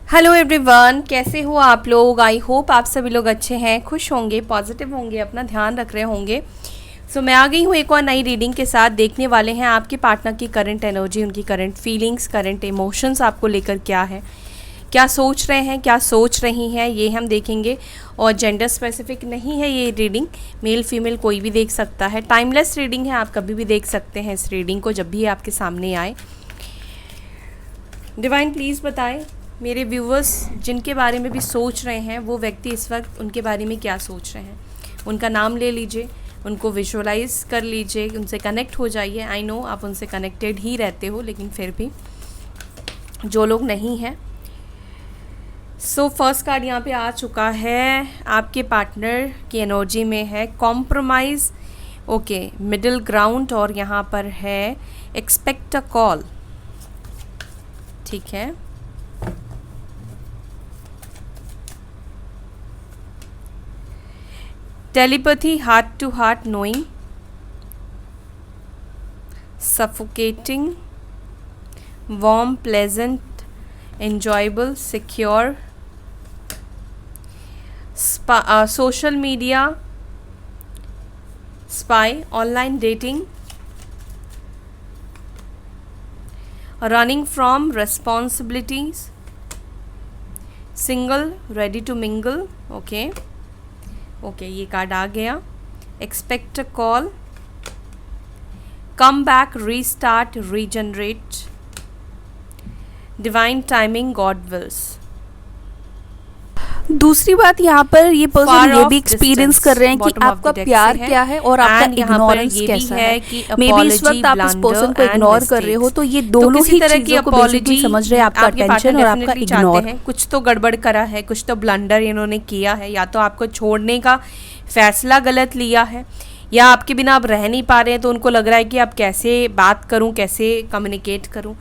Hello everyone, कैसे हो आप लोग। आई होप आप सभी लोग अच्छे हैं, खुश होंगे, पॉजिटिव होंगे, अपना ध्यान रख रहे होंगे। मैं आ गई हूँ एक और नई रीडिंग के साथ। देखने वाले हैं आपके पार्टनर की करंट एनर्जी, उनकी करंट फीलिंग्स, करंट इमोशंस आपको लेकर क्या है, क्या सोच रहे हैं, क्या सोच रही हैं, ये हम देखेंगे। और जेंडर स्पेसिफिक नहीं है ये रीडिंग, मेल फीमेल कोई भी देख सकता है। टाइमलेस रीडिंग है, आप कभी भी देख सकते हैं इस रीडिंग को जब भी आपके सामने आए। डिवाइन प्लीज़ बताएं मेरे व्यूवर्स जिनके बारे में भी सोच रहे हैं वो व्यक्ति इस वक्त उनके बारे में क्या सोच रहे हैं। उनका नाम ले लीजिए, उनको विजुअलाइज कर लीजिए, उनसे कनेक्ट हो जाइए। आई नो आप उनसे कनेक्टेड ही रहते हो, लेकिन फिर भी जो लोग नहीं हैं। फर्स्ट कार्ड यहाँ पे आ चुका है, आपके पार्टनर की एनर्जी में है कॉम्प्रोमाइज़, ओके, मिडिल ग्राउंड, और यहाँ पर है एक्सपेक्ट अ कॉल। ठीक है, telepathy, heart to heart knowing, suffocating, warm, pleasant, enjoyable, secure, social media, spy, online dating, running from responsibilities, single, ready to mingle, okay, ये card आ गया। Expect a call, come back, restart, regenerate, divine timing, God wills. दूसरी बात यहाँ पर ये person ये भी एक्सपीरियंस कर रहे हैं कि आपका प्यार क्या है और आपका इग्नोरेंस कैसा है। मे बी इस वक्त आप इस पर्सन को इग्नोर कर रहे हो, तो ये दोनों ही चीजों को बेसिकली समझ रहे हैं, आपका अटेंशन और आपका इग्नोर। कुछ तो गड़बड़ करा है, कुछ तो ब्लंडर इन्होंने किया है, या तो आपको छोड़ने का फैसला गलत लिया है, या आपके बिना आप रह नहीं पा रहे हैं, तो उनको लग रहा है कि अब कैसे बात करूं, कैसे कम्युनिकेट करूं।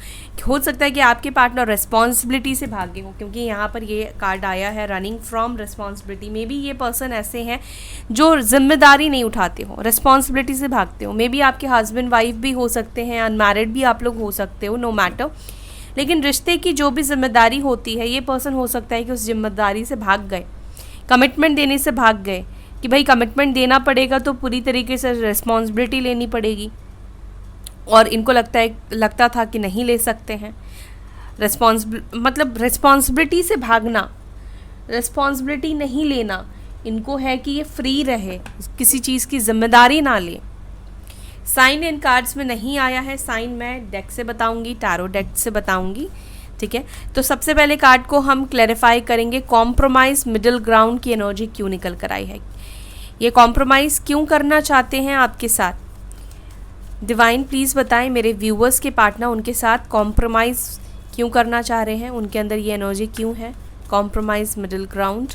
हो सकता है कि आपके पार्टनर रिस्पॉन्सिबिलिटी से भागे हो, क्योंकि यहाँ पर ये कार्ड आया है running from responsibility. May be ये पर्सन ऐसे हैं जो जिम्मेदारी नहीं उठाते हो, रिस्पॉन्सिबिलिटी से भागते हो। मे बी आपके हस्बैंड वाइफ भी हो सकते हैं, अनमैरिड भी आप लोग हो सकते हो, नो मैटर। लेकिन रिश्ते की जो भी जिम्मेदारी होती है, ये पर्सन हो सकता है कि उस जिम्मेदारी से भाग गए, कमिटमेंट देने से भाग गए कि भाई कमिटमेंट देना पड़ेगा तो पूरी तरीके से रिस्पॉन्सिबिलिटी लेनी पड़ेगी, और इनको लगता था कि नहीं ले सकते हैं। रिस्पॉन्सिबिलिटी से भागना, रिस्पॉन्सिबिलिटी नहीं लेना, इनको है कि ये फ्री रहे, किसी चीज़ की जिम्मेदारी ना ले। साइन इन कार्ड्स में नहीं आया है, साइन मैं डेक से बताऊंगी, टैरो डेक से बताऊंगी। ठीक है, तो सबसे पहले कार्ड को हम क्लैरिफाई करेंगे। कॉम्प्रोमाइज़, मिडिल ग्राउंड की एनर्जी क्यों निकल कर आई है, ये कॉम्प्रोमाइज़ क्यों करना चाहते हैं आपके साथ। डिवाइन प्लीज़ बताएं मेरे व्यूवर्स के पार्टनर उनके साथ कॉम्प्रोमाइज़ क्यों करना चाह रहे हैं, उनके अंदर ये एनर्जी क्यों है। Compromise, middle ground,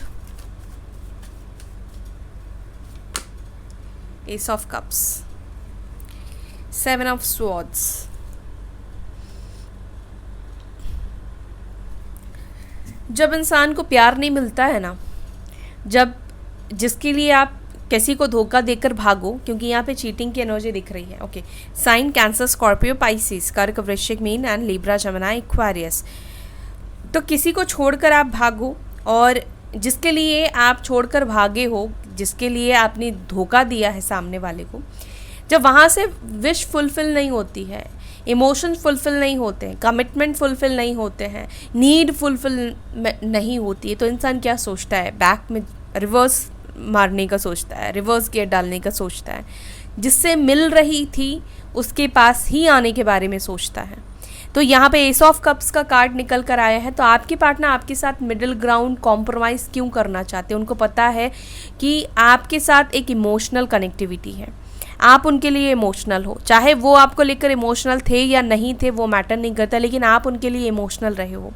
S of cups, seven of swords. जब इंसान को प्यार नहीं मिलता है ना, जब जिसके लिए आप किसी को धोखा देकर भागो, क्योंकि यहाँ पे चीटिंग की एनर्जी दिख रही है। Okay, sign Cancer, Scorpio, Pisces, कर्क, वृश्चिक, मीन एंड लिब्रा, जमिनी, एक्वेरियस। तो किसी को छोड़कर आप भागो, और जिसके लिए आप छोड़कर भागे हो, जिसके लिए आपने धोखा दिया है सामने वाले को, जब वहाँ से विश फुलफिल नहीं होती है, इमोशन फुलफिल नहीं होते हैं, कमिटमेंट फुलफिल नहीं होते हैं, नीड फुलफिल नहीं होती है, तो इंसान क्या सोचता है, बैक में रिवर्स मारने का सोचता है, रिवर्स गियर डालने का सोचता है, जिससे मिल रही थी उसके पास ही आने के बारे में सोचता है। तो यहाँ पे एस ऑफ कप्स का कार्ड निकल कर आया है। तो आपके पार्टनर आपके साथ मिडिल ग्राउंड, कॉम्प्रोमाइज़ क्यों करना चाहते हैं, उनको पता है कि आपके साथ एक इमोशनल कनेक्टिविटी है, आप उनके लिए इमोशनल हो, चाहे वो आपको लेकर इमोशनल थे या नहीं थे वो मैटर नहीं करता, लेकिन आप उनके लिए इमोशनल रहे हो।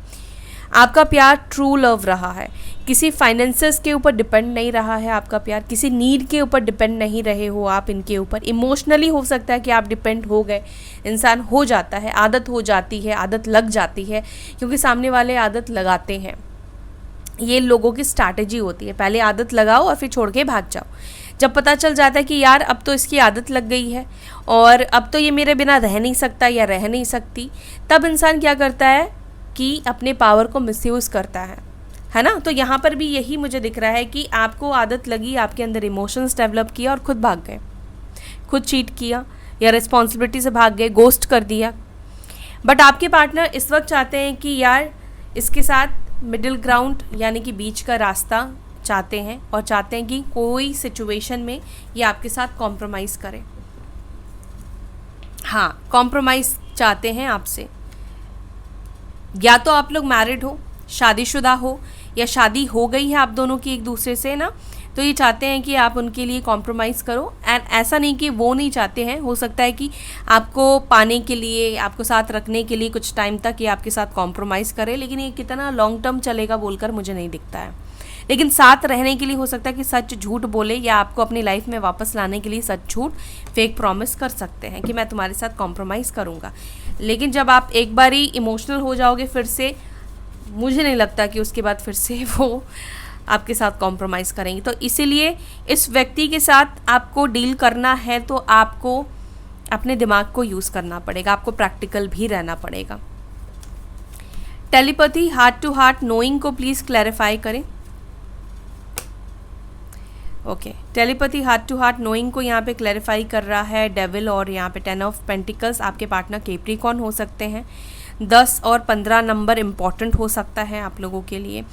आपका प्यार ट्रू लव रहा है, किसी फाइनेंसेस के ऊपर डिपेंड नहीं रहा है आपका प्यार, किसी नीड के ऊपर डिपेंड नहीं रहे हो आप इनके ऊपर। इमोशनली हो सकता है कि आप डिपेंड हो गए, इंसान हो जाता है, आदत हो जाती है, आदत लग जाती है, क्योंकि सामने वाले आदत लगाते हैं। ये लोगों की स्ट्रैटेजी होती है, पहले आदत लगाओ और फिर छोड़ के भाग जाओ। जब पता चल जाता है कि यार अब तो इसकी आदत लग गई है और अब तो ये मेरे बिना रह नहीं सकता या रह नहीं सकती, तब इंसान क्या करता है, कि अपने पावर को मिसयूज़ करता है ना। तो यहाँ पर भी यही मुझे दिख रहा है कि आपको आदत लगी, आपके अंदर इमोशंस डेवलप किया और खुद भाग गए, खुद चीट किया या रिस्पॉन्सिबिलिटी से भाग गए, गोस्ट कर दिया। बट आपके पार्टनर इस वक्त चाहते हैं कि यार इसके साथ मिडिल ग्राउंड यानी कि बीच का रास्ता चाहते हैं, और चाहते हैं कि कोई सिचुएशन में ये आपके साथ कॉम्प्रोमाइज़ करे। हाँ, कॉम्प्रोमाइज़ चाहते हैं आपसे। या तो आप लोग मैरिड हो, शादीशुदा हो, या शादी हो गई है आप दोनों की एक दूसरे से ना, तो ये चाहते हैं कि आप उनके लिए कॉम्प्रोमाइज़ करो। एंड ऐसा नहीं कि वो नहीं चाहते हैं, हो सकता है कि आपको पाने के लिए, आपको साथ रखने के लिए कुछ टाइम तक ये आपके साथ कॉम्प्रोमाइज़ करे, लेकिन ये कितना लॉन्ग टर्म चलेगा बोलकर मुझे नहीं दिखता है। लेकिन साथ रहने के लिए हो सकता है कि सच झूठ बोले, या आपको अपनी लाइफ में वापस लाने के लिए सच झूठ फेक प्रॉमिस कर सकते हैं कि मैं तुम्हारे साथ कॉम्प्रोमाइज़ करूँगा। लेकिन जब आप एक बारी इमोशनल हो जाओगे फिर से, मुझे नहीं लगता कि उसके बाद फिर से वो आपके साथ कॉम्प्रोमाइज़ करेंगे। तो इसीलिए इस व्यक्ति के साथ आपको डील करना है तो आपको अपने दिमाग को यूज़ करना पड़ेगा, आपको प्रैक्टिकल भी रहना पड़ेगा। Telepathy, heart to heart knowing को प्लीज़ क्लैरिफाई करें। Okay, telepathy heart to heart knowing को यहाँ पे क्लैरिफाई कर रहा है डेविल, और यहाँ पे 10 ऑफ पेंटिकल्स। आपके पार्टनर कैप्रिकॉर्न हो सकते हैं। 10 और 15 नंबर इम्पॉर्टेंट हो सकता है आप लोगों के लिए।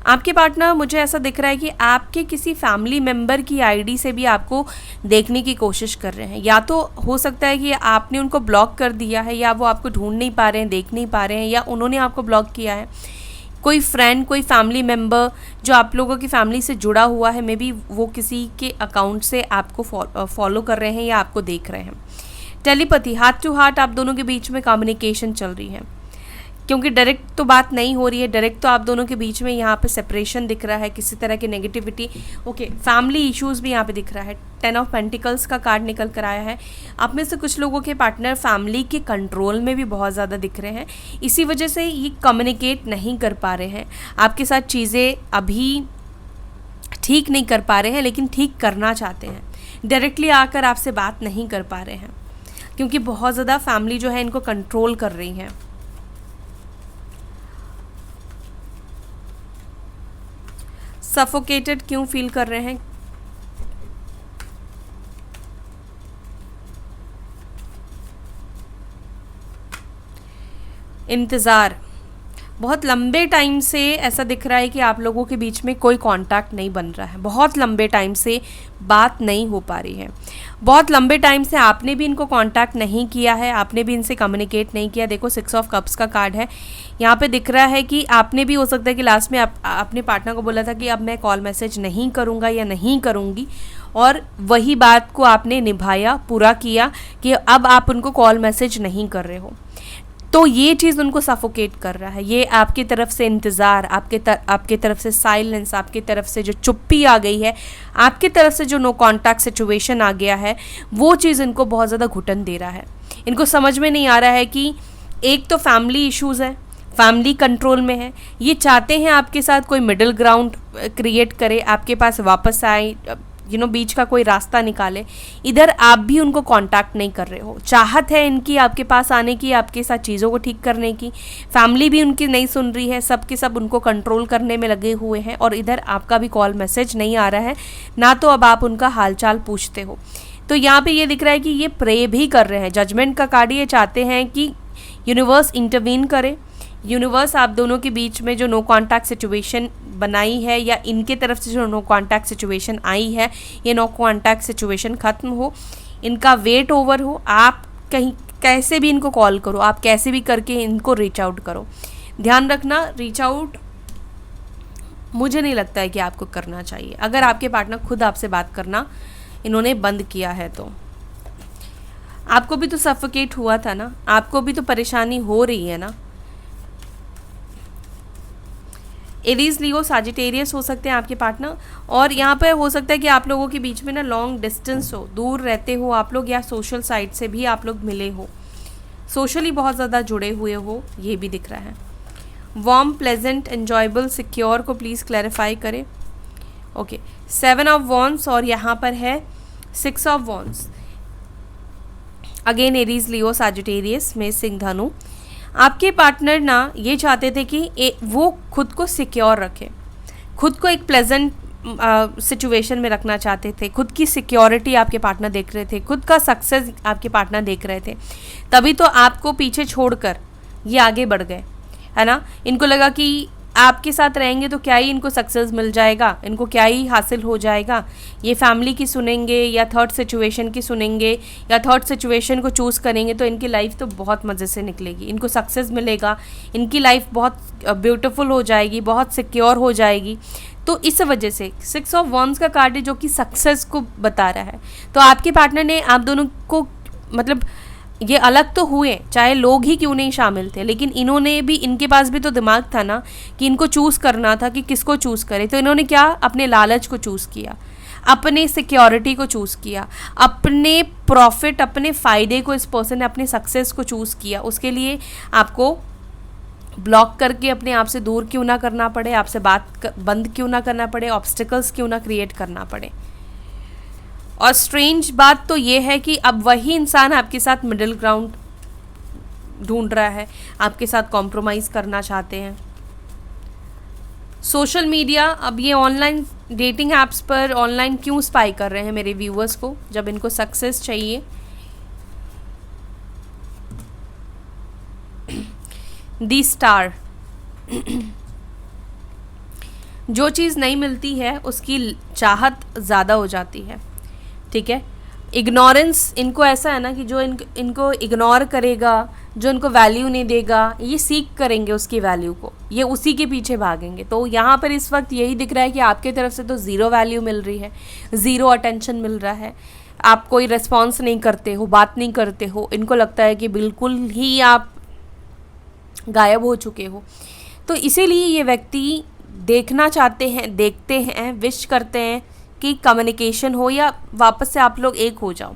आपके पार्टनर, मुझे ऐसा दिख रहा है कि आपके किसी फैमिली मेम्बर की आईडी से भी आपको देखने की कोशिश कर रहे हैं। या तो हो सकता है कि आपने उनको ब्लॉक कर दिया है, या वो आपको ढूंढ नहीं पा रहे हैं, देख नहीं पा रहे हैं, या उन्होंने आपको ब्लॉक किया है। कोई फ्रेंड, कोई फैमिली मेम्बर जो आप लोगों की फैमिली से जुड़ा हुआ है, मे बी वो किसी के अकाउंट से आपको फॉलो कर रहे हैं या आपको देख रहे हैं। टेलीपैथी, हार्ट टू हार्ट आप दोनों के बीच में कम्युनिकेशन चल रही है, क्योंकि डायरेक्ट तो बात नहीं हो रही है। डायरेक्ट तो आप दोनों के बीच में यहाँ पे सेपरेशन दिख रहा है, किसी तरह की नेगेटिविटी। ओके, फैमिली इश्यूज़ भी यहाँ पे दिख रहा है। 10 ऑफ पेंटिकल्स का कार्ड निकल कर आया है। आप में से कुछ लोगों के पार्टनर फैमिली के कंट्रोल में भी बहुत ज़्यादा दिख रहे हैं, इसी वजह से ये कम्युनिकेट नहीं कर पा रहे हैं आपके साथ। चीज़ें अभी ठीक नहीं कर पा रहे हैं, लेकिन ठीक करना चाहते हैं। डायरेक्टली आकर आपसे बात नहीं कर पा रहे हैं, क्योंकि बहुत ज़्यादा फैमिली जो है इनको कंट्रोल कर रही है। सफोकेटेड क्यों फील कर रहे हैं? इंतज़ार, बहुत लंबे टाइम से ऐसा दिख रहा है कि आप लोगों के बीच में कोई कांटेक्ट नहीं बन रहा है। बहुत लंबे टाइम से बात नहीं हो पा रही है। बहुत लंबे टाइम से आपने भी इनको कांटेक्ट नहीं किया है, आपने भी इनसे कम्युनिकेट नहीं किया। देखो 6 ऑफ कप्स का कार्ड है यहाँ पे। दिख रहा है कि आपने भी हो सकता है कि लास्ट में अपने पार्टनर को बोला था कि अब मैं कॉल मैसेज नहीं करूँगा या नहीं करूँगी, और वही बात को आपने निभाया, पूरा किया कि अब आप उनको कॉल मैसेज नहीं कर रहे हो। तो ये चीज़ उनको सफोकेट कर रहा है। ये आपकी तरफ से इंतज़ार, आपके तरफ से साइलेंस, आपकी तरफ से जो चुप्पी आ गई है, आपकी तरफ से जो नो कॉन्टैक्ट सिचुएशन आ गया है, वो चीज़ इनको बहुत ज़्यादा घुटन दे रहा है। इनको समझ में नहीं आ रहा है कि एक तो फैमिली इश्यूज़ है, फैमिली कंट्रोल में है। ये चाहते हैं आपके साथ कोई मिडिल ग्राउंड क्रिएट करे, आपके पास वापस आए, बीच का कोई रास्ता निकाले। इधर आप भी उनको कांटेक्ट नहीं कर रहे हो। चाहत है इनकी आपके पास आने की, आपके साथ चीज़ों को ठीक करने की। फैमिली भी उनकी नहीं सुन रही है, सब के सब उनको कंट्रोल करने में लगे हुए हैं, और इधर आपका भी कॉल मैसेज नहीं आ रहा है, ना तो अब आप उनका हालचाल पूछते हो। तो यहाँ पे ये दिख रहा है कि ये प्रे भी कर रहे हैं। जजमेंट का कार्ड, ये चाहते हैं कि यूनिवर्स इंटरवीन करे। यूनिवर्स आप दोनों के बीच में जो नो कॉन्टैक्ट सिचुएशन बनाई है, या इनके तरफ से जो नो कॉन्टैक्ट सिचुएशन आई है, ये नो कॉन्टैक्ट सिचुएशन ख़त्म हो, इनका वेट ओवर हो। आप कहीं कैसे भी इनको कॉल करो, आप कैसे भी करके इनको रीच आउट करो। ध्यान रखना, रीच आउट मुझे नहीं लगता है कि आपको करना चाहिए। अगर आपके पार्टनर खुद आपसे बात करना इन्होंने बंद किया है तो आपको भी तो सफोकेट हुआ था ना, आपको भी तो परेशानी हो रही है ना। एरीज, लियो, साजिटेरियस हो सकते हैं आपके पार्टनर, और यहाँ पर हो सकता है कि आप लोगों के बीच में ना लॉन्ग डिस्टेंस हो, दूर रहते हो आप लोग, या सोशल साइड से भी आप लोग मिले हो, सोशली बहुत ज़्यादा जुड़े हुए हो, ये भी दिख रहा है। वार्म, प्लेजेंट, एन्जॉयबल, सिक्योर को प्लीज़ क्लैरिफाई करें। ओके, 7 ऑफ वॉन्ड्स और यहाँ पर है 6 of wands. Again Aries, Leo, Sagittarius में सिंह, धनु। आपके पार्टनर ना ये चाहते थे कि वो खुद को सिक्योर रखे, खुद को एक प्लेजेंट सिचुएशन में रखना चाहते थे, खुद की सिक्योरिटी आपके पार्टनर देख रहे थे, खुद का सक्सेस आपके पार्टनर देख रहे थे, तभी तो आपको पीछे छोड़कर ये आगे बढ़ गए, है ना। इनको लगा कि आपके साथ रहेंगे तो क्या ही इनको सक्सेस मिल जाएगा, इनको क्या ही हासिल हो जाएगा, ये फैमिली की सुनेंगे या थर्ड सिचुएशन की सुनेंगे या थर्ड सिचुएशन को चूज़ करेंगे तो इनकी लाइफ तो बहुत मज़े से निकलेगी, इनको सक्सेस मिलेगा, इनकी लाइफ बहुत ब्यूटीफुल हो जाएगी, बहुत सिक्योर हो जाएगी। तो इस वजह से 6 ऑफ वॉन्ड्स का कार्ड है जो कि सक्सेस को बता रहा है। तो आपके पार्टनर ने आप दोनों को, मतलब ये अलग तो हुए चाहे लोग ही क्यों नहीं शामिल थे, लेकिन इन्होंने भी, इनके पास भी तो दिमाग था ना कि इनको चूज़ करना था कि किसको चूज़ करें। तो इन्होंने क्या, अपने लालच को चूज़ किया, अपने सिक्योरिटी को चूज़ किया, अपने प्रॉफिट, अपने फ़ायदे को इस पर्सन ने, अपने सक्सेस को चूज़ किया। उसके लिए आपको ब्लॉक करके अपने आप से दूर क्यों ना करना पड़े, आपसे बात बंद क्यों ना करना पड़े, ऑब्स्टिकल्स क्यों ना क्रिएट करना पड़े। और स्ट्रेंज बात तो ये है कि अब वही इंसान आपके साथ मिडिल ग्राउंड ढूंढ रहा है, आपके साथ कॉम्प्रोमाइज़ करना चाहते हैं। सोशल मीडिया, अब ये ऑनलाइन डेटिंग ऐप्स पर ऑनलाइन क्यों स्पाई कर रहे हैं मेरे व्यूअर्स को, जब इनको सक्सेस चाहिए। दी स्टार, जो चीज़ नहीं मिलती है उसकी चाहत ज़्यादा हो जाती है, ठीक है। इग्नोरेंस, इनको ऐसा है ना कि जो इनको इग्नोर करेगा, जो इनको वैल्यू नहीं देगा, ये सीख करेंगे उसकी वैल्यू को, ये उसी के पीछे भागेंगे। तो यहाँ पर इस वक्त यही दिख रहा है कि आपके तरफ से तो ज़ीरो वैल्यू मिल रही है, ज़ीरो अटेंशन मिल रहा है, आप कोई रिस्पॉन्स नहीं करते हो, बात नहीं करते हो, इनको लगता है कि बिल्कुल ही आप गायब हो चुके हो। तो इसीलिए ये व्यक्ति देखना चाहते हैं, देखते हैं, विश करते हैं कि कम्युनिकेशन हो या वापस से आप लोग एक हो जाओ,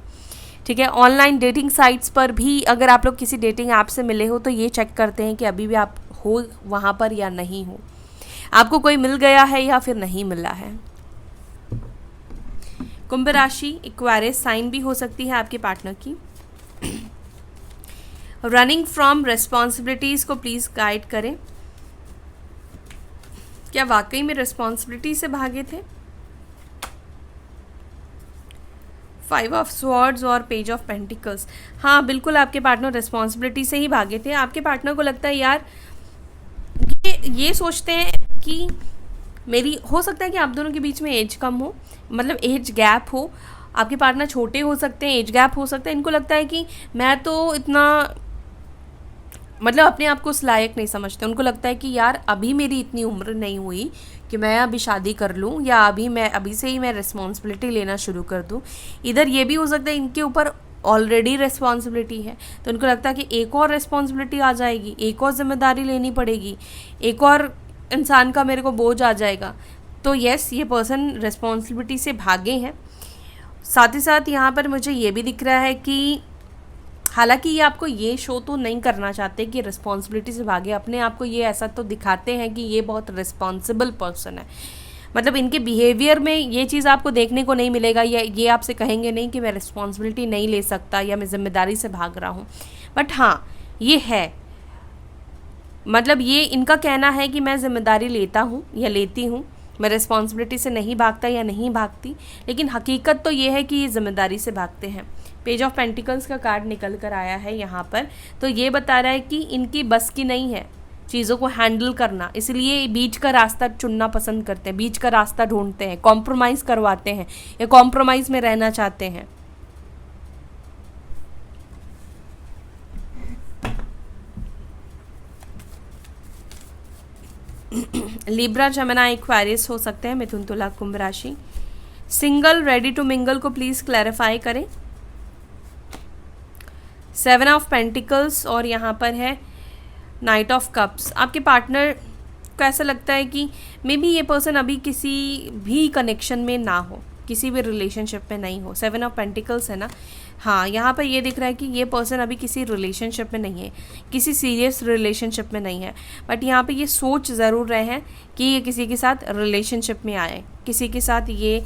ठीक है। ऑनलाइन डेटिंग साइट्स पर भी अगर आप लोग किसी डेटिंग ऐप से मिले हो तो ये चेक करते हैं कि अभी भी आप हो वहाँ पर या नहीं हो, आपको कोई मिल गया है या फिर नहीं मिला है। कुंभ राशि, एक्वेरियस साइन भी हो सकती है आपके पार्टनर की। रनिंग फ्रॉम रिस्पॉन्सिबिलिटीज़ को प्लीज़ गाइड करें, क्या वाकई में रिस्पॉन्सिबिलिटी से भागे थे। 5 ऑफ स्वॉर्ड्स और पेज ऑफ पेंटिकल्स, हाँ बिल्कुल आपके पार्टनर रिस्पॉन्सिबिलिटी से ही भागे थे। आपके पार्टनर को लगता है यार, ये सोचते हैं कि मेरी, हो सकता है कि आप दोनों के बीच में एज कम हो, मतलब एज गैप हो, आपके पार्टनर छोटे हो सकते हैं, एज गैप हो सकता है। इनको लगता है कि मैं तो इतना, मतलब अपने आप को उस लायक नहीं समझते। उनको लगता है कि यार अभी मेरी इतनी उम्र नहीं हुई कि मैं अभी शादी कर लूँ, या अभी से ही मैं रिस्पॉन्सिबिलिटी लेना शुरू कर दूँ। इधर ये भी हो सकता है इनके ऊपर ऑलरेडी रिस्पॉन्सिबिलिटी है, तो उनको लगता है कि एक और रिस्पॉन्सिबिलिटी आ जाएगी, एक और जिम्मेदारी लेनी पड़ेगी, एक और इंसान का मेरे को बोझ आ जाएगा। तो यस, ये पर्सन रिस्पॉन्सिबिलिटी से भागे हैं। साथ ही साथ यहाँ पर मुझे ये भी दिख रहा है कि हालांकि ये आपको ये शो तो नहीं करना चाहते कि रिस्पॉन्सिबिलिटी से भागे, अपने आप को ये ऐसा तो दिखाते हैं कि ये बहुत रिस्पॉन्सिबल पर्सन है। मतलब इनके बिहेवियर में ये चीज़ आपको देखने को नहीं मिलेगा, या ये आपसे कहेंगे नहीं कि मैं रिस्पॉन्सिबिलिटी नहीं ले सकता या मैं जिम्मेदारी से भाग रहा हूँ। बट हाँ, ये है, मतलब ये इनका कहना है कि मैं जिम्मेदारी लेता हूँ या लेती हूँ, मैं रिस्पॉन्सिबिलिटी से नहीं भागता या नहीं भागती, लेकिन हकीकत तो ये है कि ये जिम्मेदारी से भागते हैं। पेज ऑफ पेंटिकल्स का कार्ड निकल कर आया है यहाँ पर, तो ये बता रहा है कि इनकी बस की नहीं है चीज़ों को हैंडल करना, इसलिए बीच का रास्ता चुनना पसंद करते हैं, बीच का रास्ता ढूंढते हैं, कॉम्प्रोमाइज़ करवाते हैं या कॉम्प्रोमाइज़ में रहना चाहते हैं। लिब्रा, जेमिनी, एक्वेरियस हो सकते हैं, मिथुन, तुला, कुंभ राशि। सिंगल, रेडी टू मिंगल को प्लीज़ क्लैरिफाई करें। 7 ऑफ पेंटिकल्स और यहाँ पर है नाइट ऑफ कप्स। आपके पार्टनर को ऐसा लगता है कि मे बी ये पर्सन अभी किसी भी कनेक्शन में ना हो, किसी भी रिलेशनशिप में नहीं हो। 7 ऑफ पेंटिकल्स है ना, हाँ यहाँ पर ये दिख रहा है कि ये पर्सन अभी किसी रिलेशनशिप में नहीं है, किसी सीरियस रिलेशनशिप में नहीं है, बट यहाँ पे ये सोच ज़रूर रहे हैं कि ये किसी के साथ रिलेशनशिप में आए, किसी के साथ ये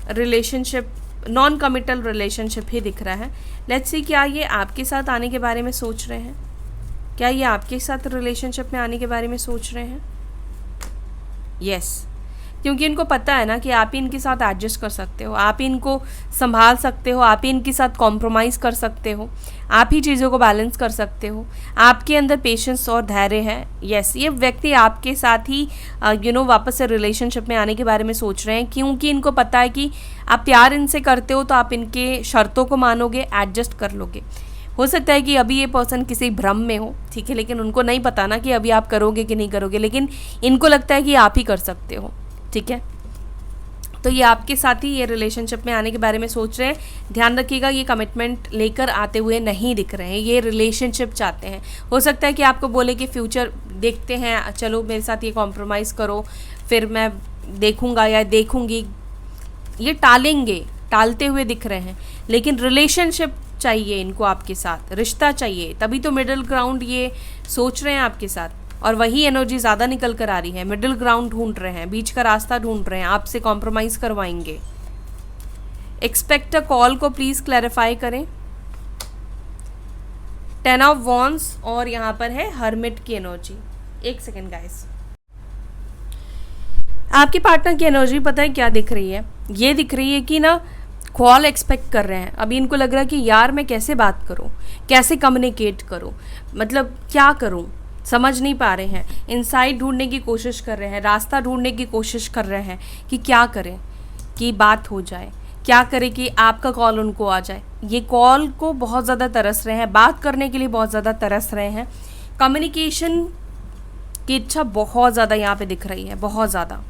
रिलेशनशिप, नॉन कमिटल रिलेशनशिप ही दिख रहा है। लेट्स सी क्या ये आपके साथ आने के बारे में सोच रहे हैं। क्या ये आपके साथ रिलेशनशिप में आने के बारे में सोच रहे हैं? यस, क्योंकि इनको पता है ना कि आप ही इनके साथ एडजस्ट कर सकते हो, आप ही इनको संभाल सकते हो, आप ही इनके साथ कॉम्प्रोमाइज़ कर सकते हो, आप ही चीज़ों को बैलेंस कर सकते हो, आपके अंदर पेशेंस और धैर्य है। यस, ये व्यक्ति आपके साथ ही वापस से रिलेशनशिप में आने के बारे में सोच रहे हैं, क्योंकि इनको पता है कि आप प्यार इनसे करते हो तो आप इनके शर्तों को मानोगे, एडजस्ट कर लोगे। हो सकता है कि अभी ये पर्सन किसी भ्रम में हो, ठीक है, लेकिन उनको नहीं पता ना कि अभी आप करोगे कि नहीं करोगे, लेकिन इनको लगता है कि आप ही कर सकते हो, ठीक है। तो ये आपके साथ ही ये रिलेशनशिप में आने के बारे में सोच रहे हैं। ध्यान रखिएगा, ये कमिटमेंट लेकर आते हुए नहीं दिख रहे हैं, ये रिलेशनशिप चाहते हैं। हो सकता है कि आपको बोले कि फ्यूचर देखते हैं, चलो मेरे साथ ये कॉम्प्रोमाइज़ करो, फिर मैं देखूंगा या देखूंगी। ये टालते हुए दिख रहे हैं, लेकिन रिलेशनशिप चाहिए इनको आपके साथ, रिश्ता चाहिए, तभी तो मिडिल ग्राउंड ये सोच रहे हैं आपके साथ। और वही एनर्जी ज़्यादा निकल कर आ रही है, मिडिल ग्राउंड ढूंढ रहे हैं, बीच का रास्ता ढूंढ रहे हैं, आपसे कॉम्प्रोमाइज़ करवाएंगे। एक्सपेक्ट अ कॉल को प्लीज़ क्लैरिफाई करें। 10 ऑफ वॉन्ड्स और यहाँ पर है हर्मिट की एनर्जी। एक सेकेंड गाइस, आपके पार्टनर की एनर्जी पता है क्या दिख रही है? ये दिख रही है कि ना कॉल एक्सपेक्ट कर रहे हैं। अभी इनको लग रहा है कि यार मैं कैसे बात करूं, कैसे कम्युनिकेट करूं, मतलब क्या करूं, समझ नहीं पा रहे हैं। इनसाइट ढूंढने की कोशिश कर रहे हैं, रास्ता ढूंढने की कोशिश कर रहे हैं कि क्या करें कि बात हो जाए, क्या करें कि आपका कॉल उनको आ जाए। ये कॉल को बहुत ज़्यादा तरस रहे हैं, बात करने के लिए बहुत ज़्यादा तरस रहे हैं। कम्युनिकेशन की इच्छा बहुत ज़्यादा यहाँ पे दिख रही है, बहुत ज़्यादा।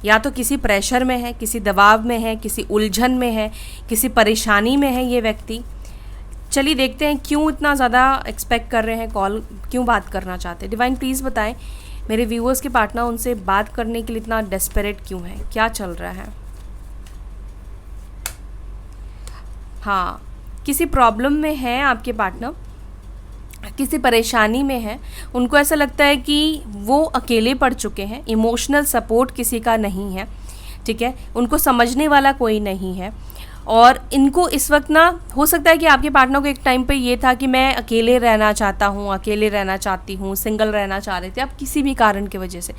या तो किसी प्रेशर में है, किसी दबाव में है, किसी उलझन में है, किसी परेशानी में है ये व्यक्ति। चलिए देखते हैं क्यों इतना ज़्यादा एक्सपेक्ट कर रहे हैं कॉल, क्यों बात करना चाहते हैं। डिवाइन प्लीज़ बताएं मेरे व्यूअर्स के पार्टनर उनसे बात करने के लिए इतना डेस्परेट क्यों है, क्या चल रहा है? हाँ, किसी प्रॉब्लम में है आपके पार्टनर, किसी परेशानी में है। उनको ऐसा लगता है कि वो अकेले पड़ चुके हैं, इमोशनल सपोर्ट किसी का नहीं है, ठीक है, उनको समझने वाला कोई नहीं है। और इनको इस वक्त ना, हो सकता है कि आपके पार्टनर को एक टाइम पे ये था कि मैं अकेले रहना चाहता हूँ, अकेले रहना चाहती हूँ, सिंगल रहना चाह रहे थे। अब किसी भी कारण की वजह से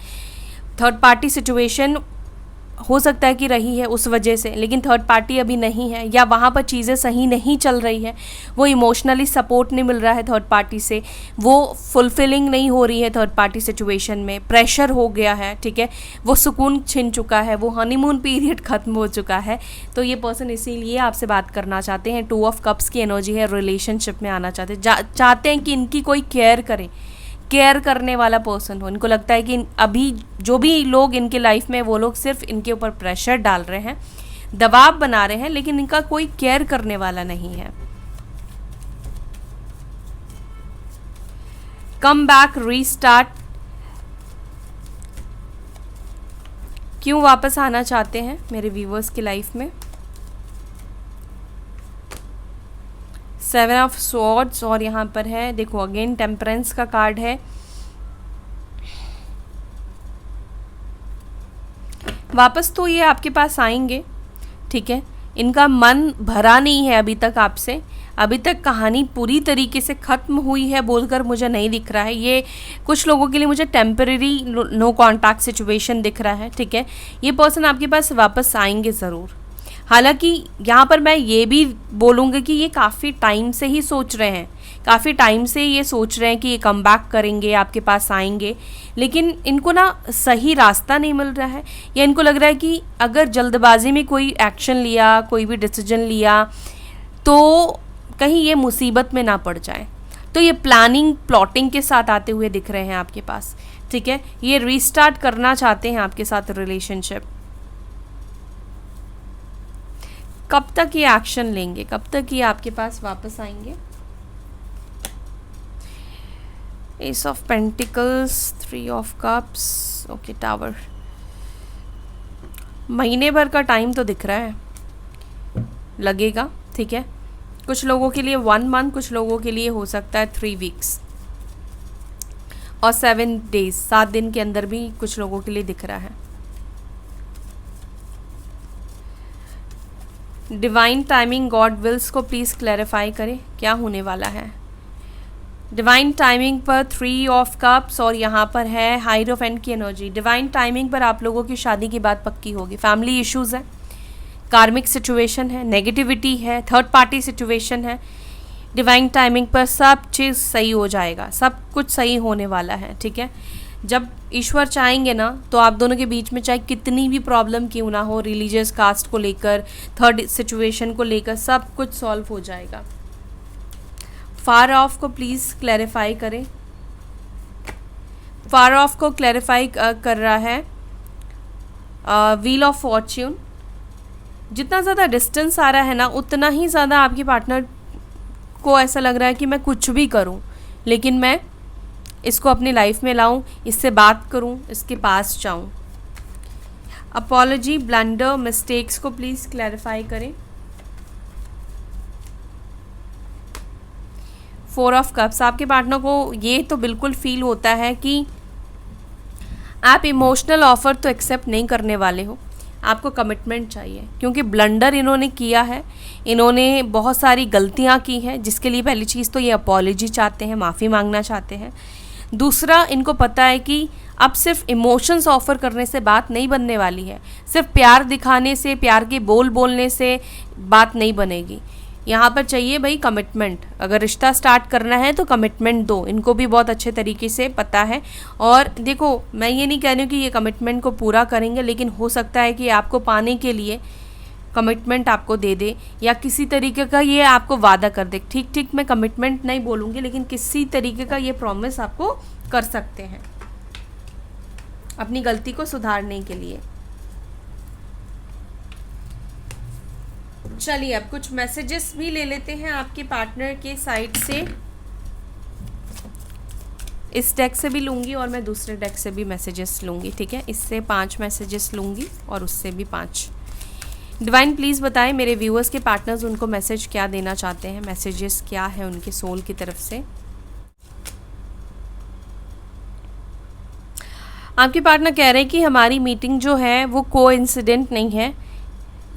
थर्ड पार्टी सिचुएशन हो सकता है कि रही है उस वजह से, लेकिन थर्ड पार्टी अभी नहीं है, या वहाँ पर चीज़ें सही नहीं चल रही है, वो इमोशनली सपोर्ट नहीं मिल रहा है थर्ड पार्टी से, वो फुलफिलिंग नहीं हो रही है थर्ड पार्टी सिचुएशन में, प्रेशर हो गया है, ठीक है, वो सुकून छिन चुका है, वो हनीमून पीरियड ख़त्म हो चुका है। तो ये पर्सन इसीलिए आपसे बात करना चाहते हैं। 2 ऑफ कप्स की एनर्जी है, रिलेशनशिप में आना चाहते हैं कि इनकी कोई केयर करे, केयर करने वाला पर्सन हो। इनको लगता है कि अभी जो भी लोग इनके लाइफ में, वो लोग सिर्फ इनके ऊपर प्रेशर डाल रहे हैं, दबाव बना रहे हैं, लेकिन इनका कोई केयर करने वाला नहीं है। कम बैक, रीस्टार्ट, क्यों वापस आना चाहते हैं मेरे व्यूवर्स की लाइफ में? 7 ऑफ स्वॉर्ड्स और यहाँ पर है, देखो अगेन टेम्परेंस का कार्ड है। वापस तो ये आपके पास आएंगे, ठीक है, इनका मन भरा नहीं है अभी तक आपसे, अभी तक कहानी पूरी तरीके से ख़त्म हुई है बोलकर मुझे नहीं दिख रहा है। ये कुछ लोगों के लिए मुझे टेम्परेरी नो कॉन्टैक्ट सिचुएशन दिख रहा है, ठीक है। ये पर्सन आपके पास वापस आएंगे ज़रूर। हालांकि यहाँ पर मैं ये भी बोलूँगी कि ये काफ़ी टाइम से ही सोच रहे हैं, काफ़ी टाइम से ये सोच रहे हैं कि ये कम बैक करेंगे, आपके पास आएंगे, लेकिन इनको ना सही रास्ता नहीं मिल रहा है, या इनको लग रहा है कि अगर जल्दबाजी में कोई एक्शन लिया, कोई भी डिसीजन लिया, तो कहीं ये मुसीबत में ना पड़ जाए। तो ये प्लॉटिंग के साथ आते हुए दिख रहे हैं आपके पास, ठीक है। ये रीस्टार्ट करना चाहते हैं आपके साथ रिलेशनशिप। कब तक ये एक्शन लेंगे, कब तक ये आपके पास वापस आएंगे? S of pentacles, 3 of cups, okay, tower. महीने भर का टाइम तो दिख रहा है, लगेगा, ठीक है। कुछ लोगों के लिए 1 मंथ, कुछ लोगों के लिए हो सकता है 3 वीक्स और 7 डेज, 7 दिन के अंदर भी कुछ लोगों के लिए दिख रहा है। डिवाइन टाइमिंग, गॉड विल्स को प्लीज़ क्लैरिफाई करें, क्या होने वाला है? डिवाइन टाइमिंग पर 3 ऑफ कप्स और यहाँ पर है हाइरोफेंट की एनर्जी। डिवाइन टाइमिंग पर आप लोगों की शादी की बात पक्की होगी। फैमिली इश्यूज है, कार्मिक सिचुएशन है, नेगेटिविटी है, थर्ड पार्टी सिचुएशन है। डिवाइन टाइमिंग पर सब चीज़ सही हो जाएगा, सब कुछ सही होने वाला है, ठीक है। जब ईश्वर चाहेंगे ना तो आप दोनों के बीच में चाहे कितनी भी प्रॉब्लम क्यों ना हो, रिलीजियस कास्ट को लेकर, थर्ड सिचुएशन को लेकर, सब कुछ सॉल्व हो जाएगा। फार ऑफ को प्लीज़ क्लैरिफाई करें। फार ऑफ को क्लैरिफाई कर रहा है व्हील ऑफ फॉर्च्यून। जितना ज़्यादा डिस्टेंस आ रहा है ना, उतना ही ज़्यादा आपके पार्टनर को ऐसा लग रहा है कि मैं कुछ भी करूं, लेकिन मैं इसको अपनी लाइफ में लाऊं, इससे बात करूं, इसके पास जाऊं। अपॉलॉजी, ब्लंडर, मिस्टेक्स को प्लीज़ क्लैरिफाई करें। 4 ऑफ कप्स, आपके पार्टनर को ये तो बिल्कुल फील होता है कि आप इमोशनल ऑफर तो एक्सेप्ट नहीं करने वाले हो, आपको कमिटमेंट चाहिए, क्योंकि ब्लंडर इन्होंने किया है, इन्होंने बहुत सारी गलतियां की हैं, जिसके लिए पहली चीज़ तो ये अपॉलॉजी चाहते हैं, माफ़ी मांगना चाहते हैं। दूसरा, इनको पता है कि अब सिर्फ इमोशंस ऑफ़र करने से बात नहीं बनने वाली है, सिर्फ प्यार दिखाने से, प्यार के बोल बोलने से बात नहीं बनेगी। यहाँ पर चाहिए भाई कमिटमेंट। अगर रिश्ता स्टार्ट करना है तो कमिटमेंट दो, इनको भी बहुत अच्छे तरीके से पता है। और देखो, मैं ये नहीं कह रही हूँ कि ये कमिटमेंट को पूरा करेंगे, लेकिन हो सकता है कि आपको पाने के लिए कमिटमेंट आपको दे दे, या किसी तरीके का ये आपको वादा कर दे। ठीक मैं कमिटमेंट नहीं बोलूँगी, लेकिन किसी तरीके का ये प्रॉमिस आपको कर सकते हैं अपनी गलती को सुधारने के लिए। चलिए अब कुछ मैसेजेस भी ले लेते हैं आपके पार्टनर के साइड से। इस डेक से भी लूँगी और मैं दूसरे डेक से भी मैसेजेस लूँगी, ठीक है। इससे 5 मैसेजेस लूँगी और उससे भी 5। डिवाइन प्लीज़ बताएं मेरे व्यूअर्स के पार्टनर्स उनको मैसेज क्या देना चाहते हैं, मैसेजेस क्या है उनके सोल की तरफ से। आपके पार्टनर कह रहे हैं कि हमारी मीटिंग जो है वो कोइंसिडेंट नहीं है,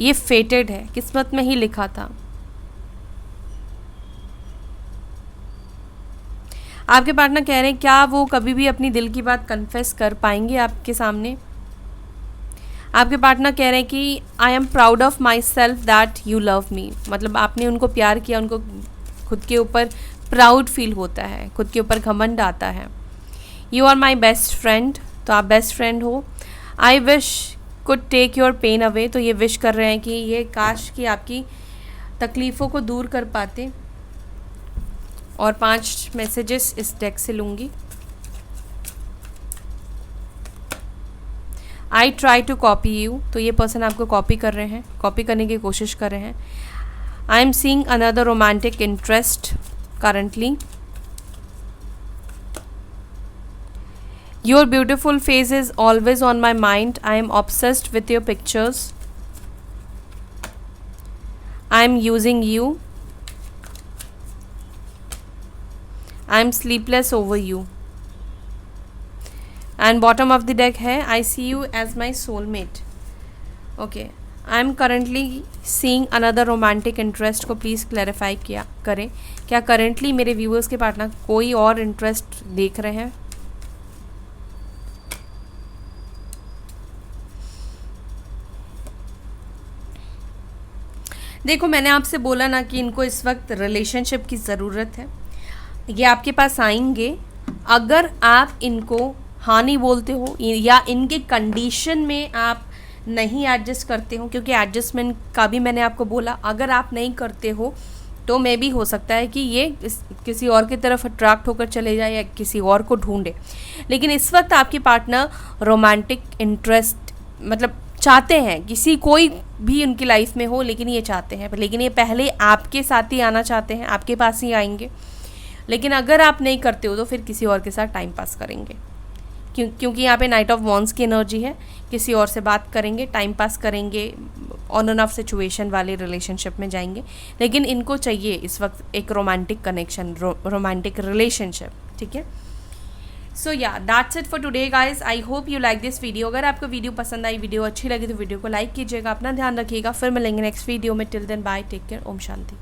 ये फेटेड है, किस्मत में ही लिखा था। आपके पार्टनर कह रहे हैं क्या वो कभी भी अपनी दिल की बात कन्फेस कर पाएंगे आपके सामने। आपके पार्टनर कह रहे हैं कि I am proud of my self that you love me, मतलब आपने उनको प्यार किया, उनको खुद के ऊपर प्राउड फील होता है, खुद के ऊपर घमंड आता है। You are my best friend, तो आप बेस्ट फ्रेंड हो। I wish could take your pain away, तो ये विश कर रहे हैं कि ये काश कि आपकी तकलीफ़ों को दूर कर पाते। और 5 मैसेजेस इस डेक से लूँगी। I try to copy you, तो ये पर्सन आपको कॉपी कर रहे हैं, कॉपी करने की कोशिश कर रहे हैं। I am seeing another romantic interest currently. Your beautiful face is always on my mind. I am obsessed with your pictures. I am using you. I am sleepless over you. And bottom of the deck है I see you as my soulmate. Okay. I am currently seeing another romantic interest को please clarify किया करें। क्या currently मेरे viewers के partner कोई और interest देख रहे हैं? देखो, मैंने आपसे बोला ना कि इनको इस वक्त रिलेशनशिप की ज़रूरत है। ये आपके पास आएंगे अगर आप इनको हाँ नहीं बोलते हो या इनके कंडीशन में आप नहीं एडजस्ट करते हो, क्योंकि एडजस्टमेंट का भी मैंने आपको बोला, अगर आप नहीं करते हो तो मे भी हो सकता है कि ये किसी और की तरफ अट्रैक्ट होकर चले जाए या किसी और को ढूंढे। लेकिन इस वक्त आपके पार्टनर रोमांटिक इंटरेस्ट मतलब चाहते हैं, किसी कोई भी उनकी लाइफ में हो, लेकिन ये चाहते हैं, लेकिन ये पहले आपके साथ ही आना चाहते हैं, आपके पास ही आएंगे। लेकिन अगर आप नहीं करते हो तो फिर किसी और के साथ टाइम पास करेंगे, क्योंकि यहाँ पे नाइट ऑफ वॉन्ड्स की एनर्जी है। किसी और से बात करेंगे, टाइम पास करेंगे, ऑन एंड ऑफ सिचुएशन वाले रिलेशनशिप में जाएंगे। लेकिन इनको चाहिए इस वक्त एक रोमांटिक कनेक्शन, रोमांटिक रिलेशनशिप, ठीक है। सो या that's it for today guys. I hope you like this video. अगर आपको वीडियो पसंद आई, वीडियो अच्छी लगी तो वीडियो को लाइक कीजिएगा, अपना ध्यान रखिएगा। फिर मिलेंगे नेक्स्ट वीडियो में। Till then bye, take care, ओम शांति।